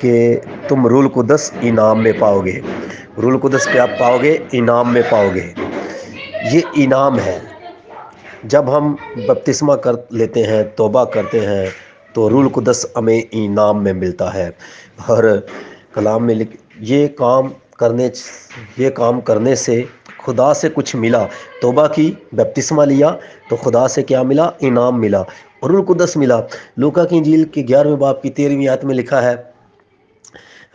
کہ تم روح القدس انعام میں پاؤ گے. روح القدس پہ آپ پاؤ گے، انعام میں پاؤ گے. یہ انعام ہے. جب ہم بپتسمہ کر لیتے ہیں، توبہ کرتے ہیں، تو روح القدس ہمیں انعام میں ملتا ہے. اور کلام میں یہ کام کرنے سے خدا سے کچھ ملا. توبہ کی، بپتسمہ لیا، تو خدا سے کیا ملا؟ انعام ملا اور روح القدس ملا. لوکا کی انجیل کے 11ویں باب کی 13ویں آیت میں لکھا ہے،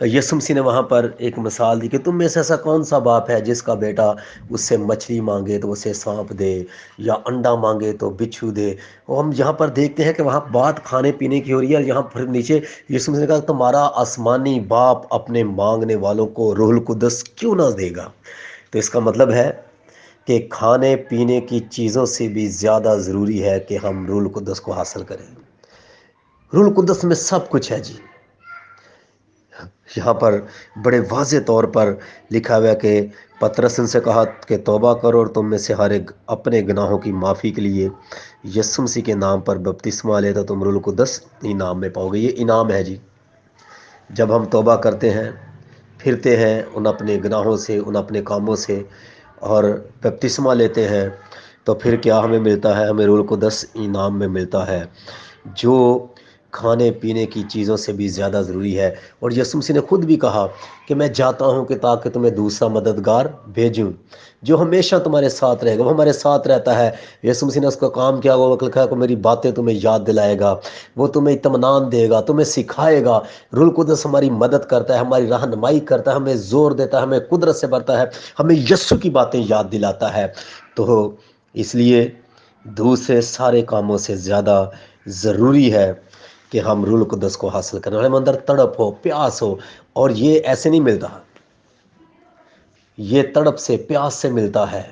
یسوع مسیح نے وہاں پر ایک مثال دی کہ تم میں سے ایسا کون سا باپ ہے جس کا بیٹا اس سے مچھلی مانگے تو اسے سانپ دے، یا انڈا مانگے تو بچھو دے. اور ہم یہاں پر دیکھتے ہیں کہ وہاں بات کھانے پینے کی ہو رہی ہے، اور یہاں پر نیچے یسوع مسیح نے کہا تمہارا آسمانی باپ اپنے مانگنے والوں کو روح القدس کیوں نہ دے گا. تو اس کا مطلب ہے کہ کھانے پینے کی چیزوں سے بھی زیادہ ضروری ہے کہ ہم روح القدس کو حاصل کریں. روح القدس میں سب کچھ ہے جی. یہاں پر بڑے واضح طور پر لکھا ہوا ہے کہ پطرس ان سے کہا کہ توبہ کرو اور تم میں سے ہر ایک اپنے گناہوں کی معافی کے لیے یسوع مسیح کے نام پر بپتسمہ لے تو تم روح القدس انعام میں پاؤ گے. یہ انعام ہے جی. جب ہم توبہ کرتے ہیں، پھرتے ہیں ان اپنے گناہوں سے، ان اپنے کاموں سے، اور بپتسمہ لیتے ہیں، تو پھر کیا ہمیں ملتا ہے؟ ہمیں روح القدس انعام میں ملتا ہے، جو کھانے پینے کی چیزوں سے بھی زیادہ ضروری ہے. اور یسوع مسیح نے خود بھی کہا کہ میں جاتا ہوں کہ تاکہ تمہیں دوسرا مددگار بھیجوں جو ہمیشہ تمہارے ساتھ رہے گا. وہ ہمارے ساتھ رہتا ہے. یسوع مسیح نے اس کا کام کیا، وہ لکھا ہے کہ میری باتیں تمہیں یاد دلائے گا، وہ تمہیں اطمینان دے گا، تمہیں سکھائے گا. روح القدس ہماری مدد کرتا ہے، ہماری رہنمائی کرتا ہے، ہمیں زور دیتا ہے، ہمیں قدرت سے بھرتا ہے، ہمیں یسوع کی باتیں یاد دلاتا ہے. تو اس لیے دوسرے سارے کاموں سے زیادہ ضروری ہے کہ ہم روح القدس کو حاصل کریں. ہمیں اندر تڑپ ہو، پیاس ہو. اور یہ ایسے نہیں ملتا، یہ تڑپ سے، پیاس سے ملتا ہے.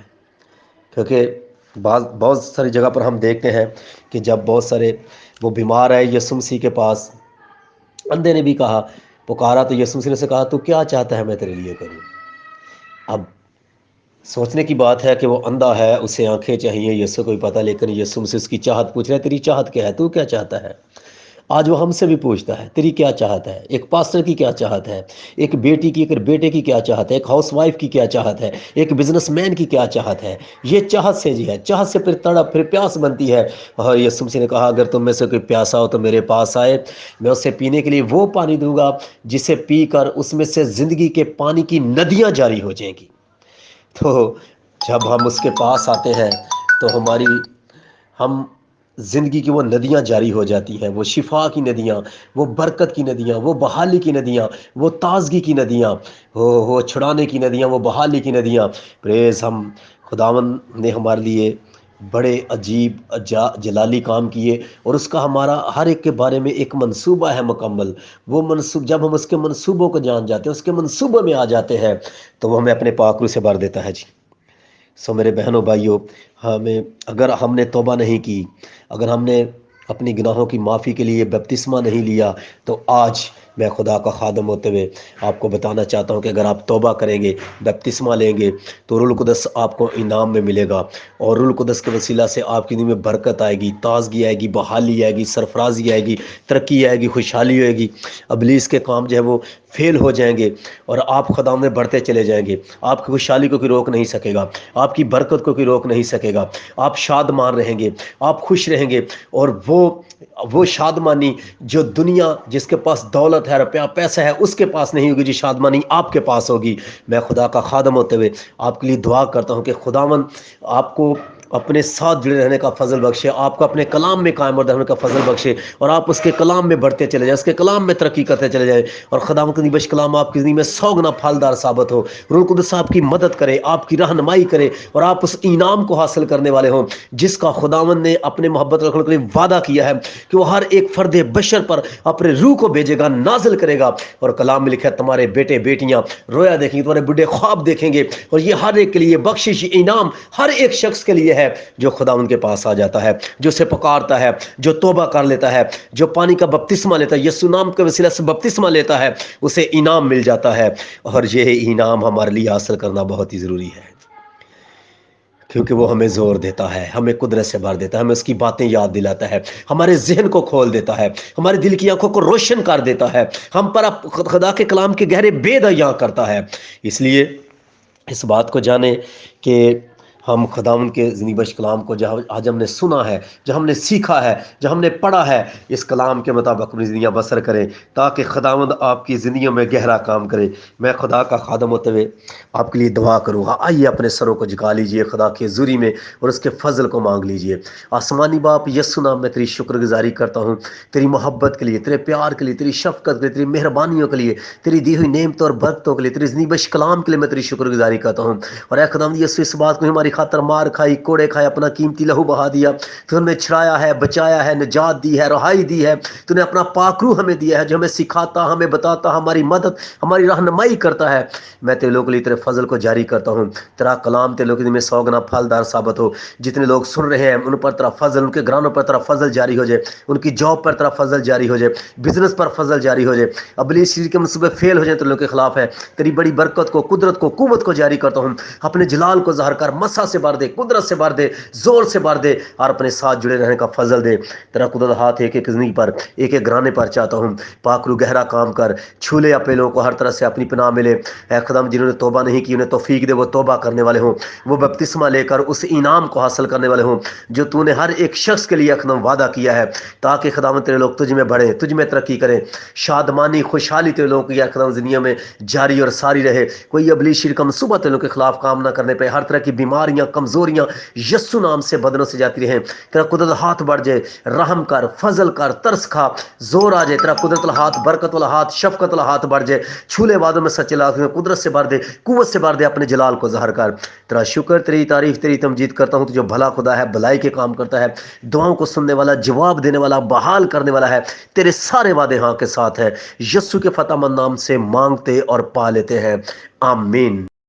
کیونکہ بہت ساری جگہ پر ہم دیکھتے ہیں کہ جب بہت سارے وہ بیمار آئے یسوع مسیح کے پاس، اندھے نے بھی کہا، پکارا، تو یسوع مسیح نے سے کہا تو کیا چاہتا ہے میں تیرے لیے کروں. اب سوچنے کی بات ہے کہ وہ اندھا ہے، اسے آنکھیں چاہیے، یسوع کو بھی پتہ، لیکن یسوع مسیح اس کی چاہت پوچھ رہے، تیری چاہت کیا ہے؟ تو کیا چاہتا ہے؟ آج وہ ہم سے بھی پوچھتا ہے، تیری کیا چاہت ہے؟ ایک پاسٹر کی کیا چاہت ہے؟ ایک بیٹی کی، ایک بیٹے کی کیا چاہت ہے؟ ایک ہاؤس وائف کی کیا چاہت ہے؟ ایک بزنس مین کی کیا چاہت ہے؟ یہ چاہت سے جی ہے. چاہت سے پھر تڑپ، پھر پیاس بنتی ہے. اور یسوع مسیح نے کہا اگر تم میں سے کوئی پیاسا ہو تو میرے پاس آئے، میں اسے پینے کے لیے وہ پانی دوں گا جسے پی کر اس میں سے زندگی کے پانی کی ندیاں جاری ہو جائیں گی. تو جب ہم اس کے پاس آتے ہیں تو ہم زندگی کی وہ ندیاں جاری ہو جاتی ہیں، وہ شفا کی ندیاں، وہ برکت کی ندیاں، وہ بحالی کی ندیاں، وہ تازگی کی ندیاں، وہ چھڑانے کی ندیاں، وہ بحالی کی ندیاں. پریز ہم خداوند نے ہمارے لیے بڑے عجیب جلالی کام کیے، اور اس کا ہمارا ہر ایک کے بارے میں ایک منصوبہ ہے مکمل. وہ جب ہم اس کے منصوبوں کو جان جاتے ہیں، اس کے منصوبوں میں آ جاتے ہیں، تو وہ ہمیں اپنے پاک روح سے بھر دیتا ہے جی. سو میرے بہنوں بھائیوں، اگر ہم نے توبہ نہیں کی، اگر ہم نے اپنی گناہوں کی معافی کے لیے بپتسمہ نہیں لیا، تو آج میں خدا کا خادم ہوتے ہوئے آپ کو بتانا چاہتا ہوں کہ اگر آپ توبہ کریں گے، بپتسمہ لیں گے، تو روح القدس آپ کو انعام میں ملے گا. اور روح القدس کے وسیلہ سے آپ کی زندگی میں برکت آئے گی، تازگی آئے گی، بحالی آئے گی، سرفرازی آئے گی، ترقی آئے گی، خوشحالی ہوئے گی. ابلیس کے کام جو ہے وہ فیل ہو جائیں گے، اور آپ خدا میں بڑھتے چلے جائیں گے. آپ کی خوشحالی کو کوئی روک نہیں سکے گا، آپ کی برکت کو کوئی روک نہیں سکے گا. آپ شادمان رہیں گے، آپ خوش رہیں گے. اور وہ شادمانی جو دنیا جس کے پاس دولت ہے، روپیہ پیسہ ہے، اس کے پاس نہیں ہوگی، جو شادمانی آپ کے پاس ہوگی. میں خدا کا خادم ہوتے ہوئے آپ کے لیے دعا کرتا ہوں کہ خداوند آپ کو اپنے ساتھ جڑے رہنے کا فضل بخشے، آپ کو اپنے کلام میں قائم رہنے کا فضل بخشے، اور آپ اس کے کلام میں بڑھتے چلے جائیں، اس کے کلام میں ترقی کرتے چلے جائیں، اور خداوند کا بش کلام آپ کی زندگی میں 100 گنا پھلدار ثابت ہو. روح القدس آپ کی مدد کرے، آپ کی رہنمائی کرے، اور آپ اس انعام کو حاصل کرنے والے ہوں جس کا خداوند نے اپنے محبت رکھنے کے لیے وعدہ کیا ہے کہ وہ ہر ایک فرد بشر پر اپنے روح کو بھیجے گا، نازل کرے گا. اور کلام میں لکھا ہے تمہارے بیٹے بیٹیاں رویا دیکھیں گے، تمہارے بڈھے خواب دیکھیں گے. اور یہ ہر ایک کے لیے بخشش، انعام ہر ایک شخص کے لیے ہے جو خدا ان کے پاس آ جاتا ہے، جو اسے پکارتا ہے، جو توبہ کر لیتا ہے، جو پانی کا بپتسمہ لیتا ہے، یسوع نام کے وسیلہ سے بپتسمہ لیتا ہے، اسے انعام مل جاتا ہے. اور یہ انعام ہمارے لیے حاصل کرنا بہت ہی ضروری ہے، کیونکہ وہ ہمیں زور دیتا ہے، ہمیں قدرت سے بھر دیتا ہے، ہمیں اس کی باتیں یاد دلاتا ہے، ہمارے ذہن کو کھول دیتا ہے، ہمارے دل کی آنکھوں کو روشن کر دیتا ہے، ہم پر خدا کے کلام کے گہرے بید عیاں کرتا ہے۔ اس لیے اس بات کو جانیں کہ ہم خداوند کے زندگی بخش کلام کو جہاں آج ہم نے سنا ہے، جو ہم نے سیکھا ہے، جو ہم نے پڑھا ہے، اس کلام کے مطابق اپنی زندگیاں بسر کریں تاکہ خداوند آپ کی زندگیوں میں گہرا کام کرے۔ میں خدا کا خادم ہوتے ہوئے آپ کے لیے دعا کروں گا۔ آئیے اپنے سروں کو جھکا لیجئے خدا کے حضوری میں اور اس کے فضل کو مانگ لیجئے۔ آسمانی باپ یسوع نام میں تیری شکر گزاری کرتا ہوں، تیری محبت کے لیے، تیرے پیار کے لیے، تیری شفقت کے لیے، تیری مہربانیوں کے لیے، تیری دی ہوئی نعمتوں اور برکتوں کے لیے، تیری زندگی بخش کلام کے لیے میں تیری شکر گزاری کرتا ہوں۔ اور اے خداوند یسوع اس بات کو ہماری خاطر مار کھائی، کوڑے کھائے، اپنا قیمتی لہو بہا دیا، تو ہمیں چھڑایا ہے، بچایا ہے، نجات دی ہے، رہائی دی ہے، تو نے اپنا پاک روح ہمیں دیا ہے جو ہمیں سکھاتا، ہمیں بتاتا، ہماری مدد، ہماری رہنمائی کرتا ہے۔ میں تیرے لوگوں کے لیے تیرے فضل کو جاری کرتا ہوں، تیرا کلام تیرے لوگوں کے لیے میں 100 گنا پھلدار ثابت ہو۔ جتنے لوگ سن رہے ہیں ان پر تیرا فضل، ان کے گھرانوں پر تیرا فضل جاری ہو جائے، ان کی جاب پر تیرا فضل جاری ہو جائے، بزنس پر فضل جاری ہو جائے، ابلیس شریر کے منصوبے فیل ہو جائیں تو لوگوں کے خلاف ہے۔ تیری بڑی برکت کو، قدرت کو، قوت کو جاری کرتا ہوں، اپنے جلال کو ظاہر کر، مسا سے بھر دے، قدرت سے بھر دے، زور سے بھر دے، اور اپنے ساتھ جڑے رہنے کا فضل دے۔ تیرا قدرت ہاتھ ایک ایک زندگی پر، ایک ایک گھرانے پر چاہتا ہوں، پاک روح گہرا کام کر، چھولے اپنے لوگوں کو ہر طرح سے اپنی پناہ ملے۔ اے خدام جنہوں نے توبہ نہیں کی انہیں توفیق دے، وہ توبہ کرنے والے ہوں، وہ بپتسمہ لے کر اس انعام کو حاصل کرنے والے ہوں جو تو نے ہر ایک شخص کے لیے خدام وعدہ کیا ہے، تاکہ خداوند تیرے لوگ تجھ میں بڑھیں، تجھ میں ترقی کریں، شادمانی خوشحالی تیرے لوگوں کی خداوند زندگیوں میں جاری اور ساری رہے۔ کوئی ابلیس شریر کا منصوبہ تیرے لوگوں کے خلاف کام نہ کرنے پہ، ہر طرح کی بیماریاں، کمزوریاں یسوع نام سے بدنوں سے جاتی رہیں۔ تیرا قدرت ہاتھ بڑھ جائے، رحم کر، فضل کر، ترس کھا، زور آ جائے، تیرا قدرت والا ہاتھ، برکت والا ہاتھ، شفقت والا ہاتھ بڑھ جائے، چھولے وعدوں میں سچے لاکھ میں قدرت سے بھر دے، قوت سے بھر دے، اپنے جلال کو ظاہر کر۔ تیرا شکر، تیری تعریف، تیری تمجید کرتا ہوں، تو جو بھلا خدا ہے، بھلائی کے کام کرتا ہے، دعاؤں کو سننے والا، جواب دینے والا، بحال کرنے والا ہے، تیرے سارے وعدے ہاں کے ساتھ ہے۔ یسوع کے فتح مند نام سے مانگتے اور پا لیتے ہیں، آمین۔